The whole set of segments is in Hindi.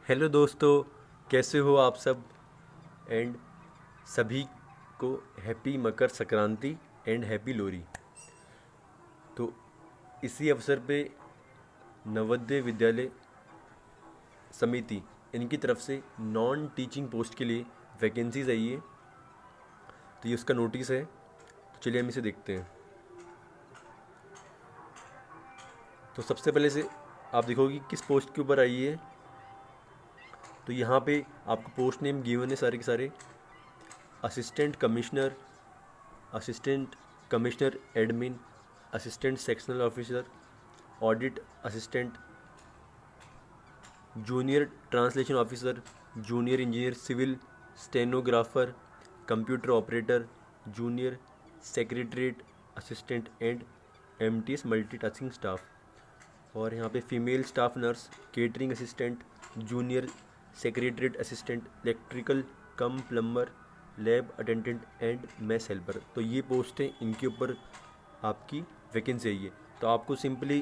हेलो दोस्तों, कैसे हो आप सब। एंड सभी को happy Makar Sankranti and happy Lohri. तो इसी अवसर पे नवोदय विद्यालय समिति इनकी तरफ से नॉन टीचिंग पोस्ट के लिए वैकेंसीज आई है। तो ये उसका नोटिस है। तो चलिए हम इसे देखते हैं। तो सबसे पहले से आप देखोगे किस पोस्ट के ऊपर आई है। तो यहाँ पे आपको पोस्ट नेम गिवन है सारे के सारे। Assistant commissioner, assistant commissioner admin, assistant sectional officer, audit assistant, junior translation officer, junior engineer civil, stenographer, computer operator, junior secretariat assistant and MTS multitasking staff. और यहाँ पे female staff nurse, catering assistant, junior secretariat assistant, electrical cum plumber, lab attendant and mess helper. तो ये पोस्ट है, इनके ऊपर आपकी वैकेंसी आई है। तो आपको सिंपली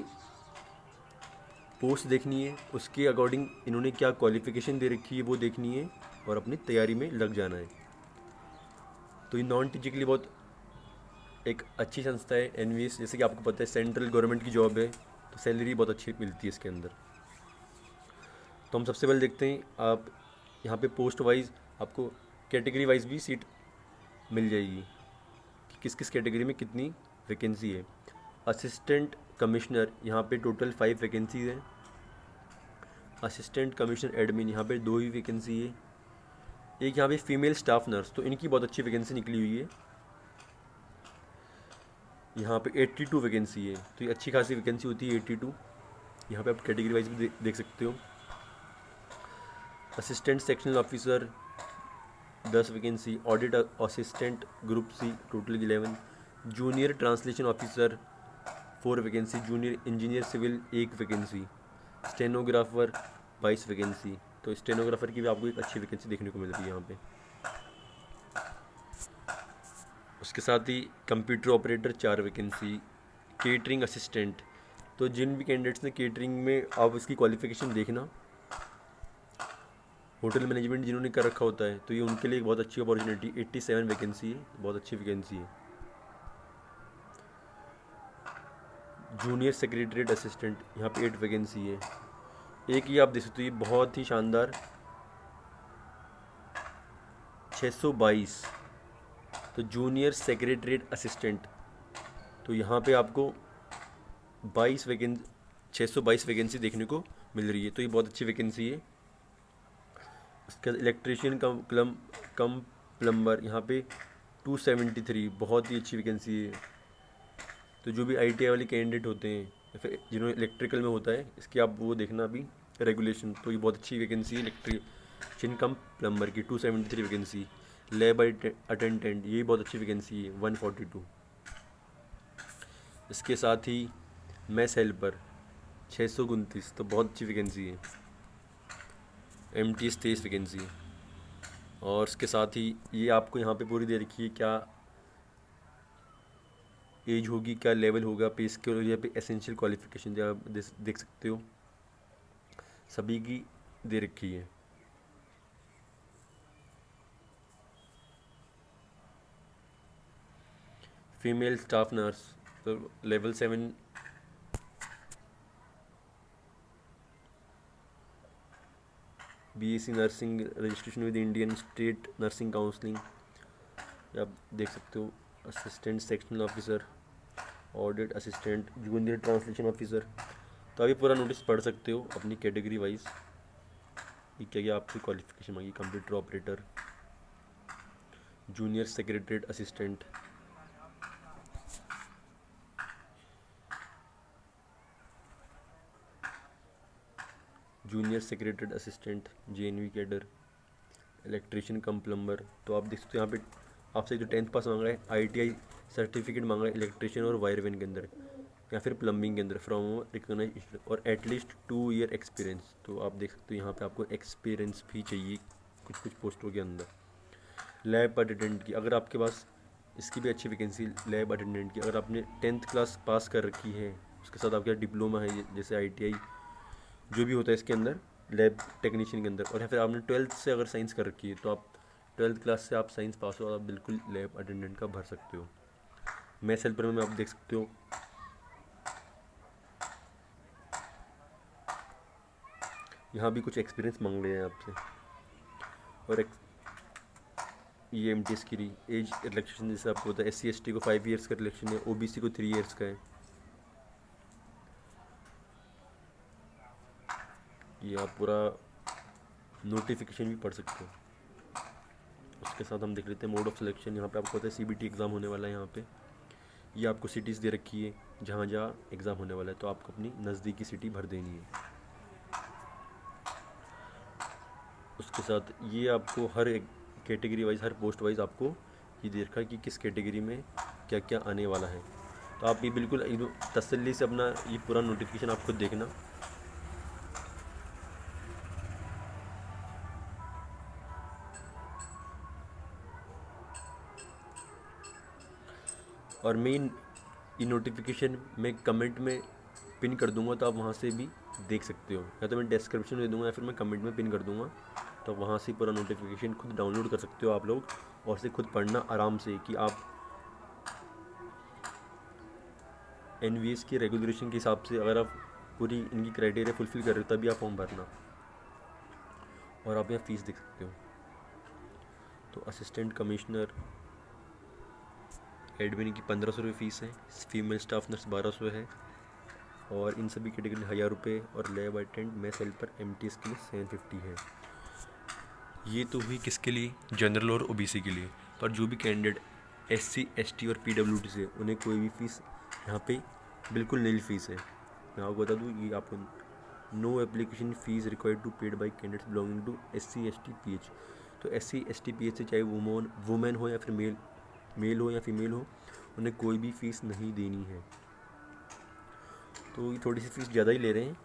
पोस्ट देखनी है, उसके अकॉर्डिंग इन्होंने क्या क्वालिफ़िकेशन दे रखी है वो देखनी है और अपनी तैयारी में लग जाना है। तो ये नॉन टीचिंग के लिए बहुत एक अच्छी संस्था है एनवीएस। जैसे कि आपको पता है सेंट्रल गवर्नमेंट की जॉब है, तो सैलरी बहुत अच्छी मिलती है इसके अंदर। तो हम सबसे पहले देखते हैं, आप यहाँ पे पोस्ट वाइज आपको कैटेगरी वाइज भी सीट मिल जाएगी कि किस किस कैटेगरी में कितनी वैकेंसी है। असिस्टेंट कमिश्नर यहाँ पे टोटल 5 वैकेंसीज हैं। असिस्टेंट कमिश्नर एडमिन यहाँ पे 2 ही वैकेंसी है। एक यहाँ पे फीमेल स्टाफ नर्स, तो इनकी बहुत अच्छी वैकेंसी निकली हुई है। यहाँ पे 82 वैकेंसी है, तो ये अच्छी खासी वैकेंसी होती है 82। यहाँ पे आप कैटेगरी वाइज भी देख सकते हो। Assistant sectional officer 10 vacancy, audit assistant group C total 11, junior translation officer 4 vacancy, junior engineer civil 1 vacancy, stenographer 22 vacancy. तो स्टेनोग्राफर की भी आपको एक अच्छी वैकेंसी देखने को मिल रही है यहाँ पे। उसके साथ ही computer operator 4 vacancy, catering assistant. तो जिन भी कैंडिडेट्स ने केटरिंग में, आप इसकी क्वालिफिकेशन देखना, होटल मैनेजमेंट जिन्होंने कर रखा होता है, तो ये उनके लिए एक बहुत अच्छी अपॉर्चुनिटी। 87 वैकेंसी है, बहुत अच्छी वैकेंसी है। जूनियर सेक्रेटरीट असिस्टेंट यहाँ पे 8 वैकेंसी है। एक ये आप देख सकते हो, ये बहुत ही शानदार 622। तो जूनियर सेक्रेटरीट असिस्टेंट, तो यहाँ पे आपको 622 वैकेंसी देखने को मिल रही है। तो ये बहुत अच्छी वैकेंसी है। उसके बाद इलेक्ट्रीशियन कम प्लम्बर यहाँ पे 273, बहुत ही अच्छी वैकेंसी है। तो जो भी आईटीआई वाले कैंडिडेट होते हैं या फिर जिन्होंने इलेक्ट्रिकल में होता है, इसकी आप वो देखना अभी रेगुलेशन। तो ये बहुत अच्छी वैकेंसी है इलेक्ट्रीशियन कम प्लम्बर की, 273 वैकेंसी। लैब अटेंडेंट, ये बहुत अच्छी वैकेंसी है 142। इसके साथ ही मैस हेल्पर 629, तो बहुत अच्छी वैकेंसी है। MTS 23 vacancy. और इसके साथ ही ये आपको यहाँ पे पूरी दे रखी है, क्या एज होगी, क्या लेवल होगा, पे स्केल, और यहाँ पे एसेंशियल क्वालिफिकेशन आप देख सकते हो, सभी की दे रखी है। फीमेल स्टाफ नर्स, तो level 7 BSc nursing, registration with Indian state nursing counselling, आप देख सकते हो। Assistant sectional officer, audit assistant, junior translation officer. तो अभी पूरा नोटिस पढ़ सकते हो अपनी कैटेगरी वाइज कि क्या क्या आपकी क्वालिफिकेशन मांगी। Computer operator, junior secretariat assistant, junior secretariat assistant JNV cadre, electrician cum plumber. तो आप देख सकते हो यहाँ पे आपसे जो 10th पास मांगा है, आईटीआई सर्टिफिकेट मांगा है इलेक्ट्रीशियन और वायरमैन के अंदर या फिर प्लम्बिंग के अंदर फ्रॉम रिकॉग्नाइज, और एटलीस्ट 2 ईयर एक्सपीरियंस। तो आप देख सकते हो यहाँ पे आपको एक्सपीरियंस भी चाहिए कुछ कुछ पोस्टों के अंदर। लैब अटेंडेंट की, अगर आपके पास, इसकी भी अच्छी वैकेंसी लैब अटेंडेंट की, अगर आपने 10th क्लास पास कर रखी है, उसके साथ आपका डिप्लोमा है, जैसे आईटीआई जो भी होता है इसके अंदर, लैब टेक्नीशियन के अंदर, और या फिर आपने 12th से अगर साइंस कर रखी है तो आप 12th क्लास से आप साइंस पास हो, आप बिल्कुल लैब अटेंडेंट का भर सकते हो। मैथ्स हेल्पर में आप देख सकते हो यहाँ भी कुछ एक्सपीरियंस मांग रहे हैं आपसे। और ये एमटीएस की एज रिलैक्सेशन जैसे आपको होता है, SC ST को 5 ईयर्स का रिलैक्सेशन है, OBC को 3 ईयर्स का है। ये आप पूरा नोटिफिकेशन भी पढ़ सकते हो। उसके साथ हम देख लेते हैं मोड ऑफ सिलेक्शन। यहाँ पे आपको पता है CBT एग्ज़ाम होने वाला है। यहाँ पे ये आपको सिटीज़ दे रखी है जहाँ जहाँ एग्ज़ाम होने वाला है, तो आपको अपनी नज़दीकी सिटी भर देनी है। उसके साथ ये आपको हर एक कैटेगरी वाइज, हर पोस्ट वाइज आपको ये दे रखा है कि किस कैटेगरी में क्या क्या आने वाला है। तो आप ये बिल्कुल तसल्ली से अपना ये पूरा नोटिफिकेशन आप खुद देखना। और मेन ये नोटिफिकेशन मैं कमेंट में पिन कर दूंगा, तो आप वहाँ से भी देख सकते हो, या तो मैं डिस्क्रिप्शन में दे दूंगा या फिर मैं कमेंट में पिन कर दूंगा, तो वहाँ से पूरा नोटिफिकेशन खुद डाउनलोड कर सकते हो आप लोग, और से खुद पढ़ना आराम से कि आप NVS की रेगुलेशन के हिसाब से अगर आप पूरी इनकी क्राइटेरिया फुलफिल कर रहे हो तभी आप फॉर्म भरना। और आप यहाँ फ़ीस देख सकते हो। तो असिस्टेंट कमिश्नर एडमिन की 1500 रुपये फ़ीस है, फीमेल स्टाफ नर्स 1200 है, और इन सभी कैटेगरी 1000 रुपये, और lab attend maths helper MTS के लिए 750 है। ये तो हुई किसके लिए, जनरल और OBC के लिए। पर जो भी कैंडिडेट SC ST और PWD से, उन्हें कोई भी फीस यहाँ पे बिल्कुल नील फीस है। मैं आपको बता दूँ, ये आपको no application fees required to paid by candidates belonging to SC ST PH। तो SC ST PH से चाहे वुमेन हो या फिर मेल हो या फीमेल हो, उन्हें कोई भी फ़ीस नहीं देनी है। तो ये थोड़ी सी फ़ीस ज़्यादा ही ले रहे हैं,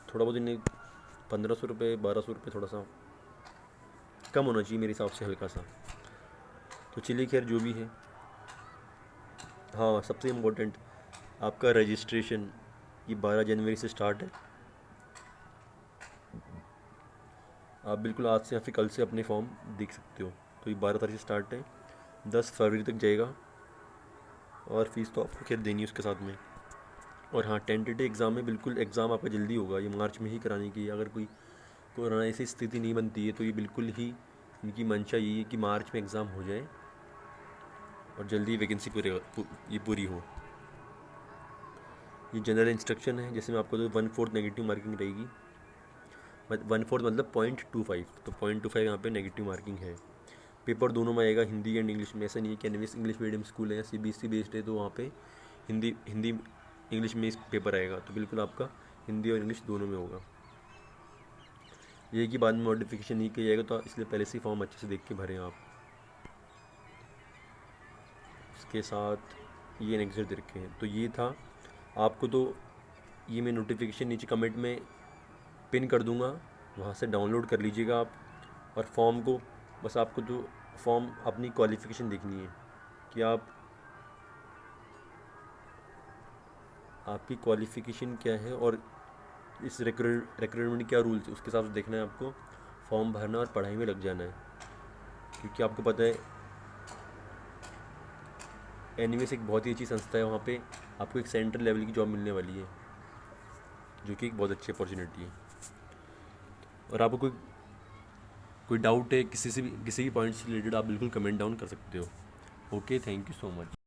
थोड़ा बहुत इन्हें 1500 रुपये 1200 रुपये थोड़ा सा कम होना चाहिए मेरे हिसाब से, हल्का सा। तो चलिए खैर जो भी है। हाँ, सबसे इम्पोर्टेंट आपका रजिस्ट्रेशन ये 12 जनवरी से स्टार्ट है। आप बिल्कुल आज से या फिर कल से अपने फॉर्म देख सकते हो। तो ये 12 तारीख से स्टार्ट है, 10 फरवरी तक जाएगा, और फीस तो आपको खैर देनी है उसके साथ में। और हाँ, टेंटेटिव एग्ज़ाम में बिल्कुल एग्ज़ाम आपका जल्दी होगा, ये मार्च में ही कराने की। अगर कोई कोरोना ऐसी स्थिति नहीं बनती है तो ये बिल्कुल ही इनकी मंशा यही है कि मार्च में एग्ज़ाम हो जाए और जल्दी वैकेंसी पूरी हो। ये जनरल इंस्ट्रक्शन है, जैसे मैं आपको तो 1/4 नेगेटिव मार्किंग रहेगी, 1/4 मतलब 0.25, तो 0.25 यहाँ पे नेगेटिव मार्किंग है। पेपर दोनों में आएगा, हिंदी एंड इंग्लिश में। ऐसा नहीं है कि एनवीएस इंग्लिश मीडियम स्कूल है या CBSE बेस्ड है तो वहाँ पे हिंदी इंग्लिश में पेपर आएगा, तो बिल्कुल आपका हिंदी और इंग्लिश दोनों में होगा। ये कि बाद में मॉडिफिकेशन नहीं किया जाएगा, तो इसलिए पहले से फॉर्म अच्छे से देख के भरें आप। इसके साथ ये नेक्स्ट दे रखे हैं, तो ये था आपको। तो ये मैं नोटिफिकेशन नीचे कमेंट में पिन कर दूंगा, वहाँ से डाउनलोड कर लीजिएगा आप। और फॉर्म को बस आपको तो फॉर्म अपनी क्वालिफ़िकेशन देखनी है कि आपकी क्वालिफ़िकेशन क्या है, और इस रिक्रूटमेंट क्या रूल्स है उसके हिसाब से देखना है आपको। फॉर्म भरना और पढ़ाई में लग जाना है, क्योंकि आपको पता है NVS एक बहुत ही अच्छी संस्था है। वहाँ पे आपको एक सेंट्रल लेवल की जॉब मिलने वाली है, जो कि एक बहुत अच्छी अपॉर्चुनिटी है। और आपको कोई डाउट है किसी भी पॉइंट से रिलेटेड, आप बिल्कुल कमेंट डाउन कर सकते हो। Okay, thank you so much.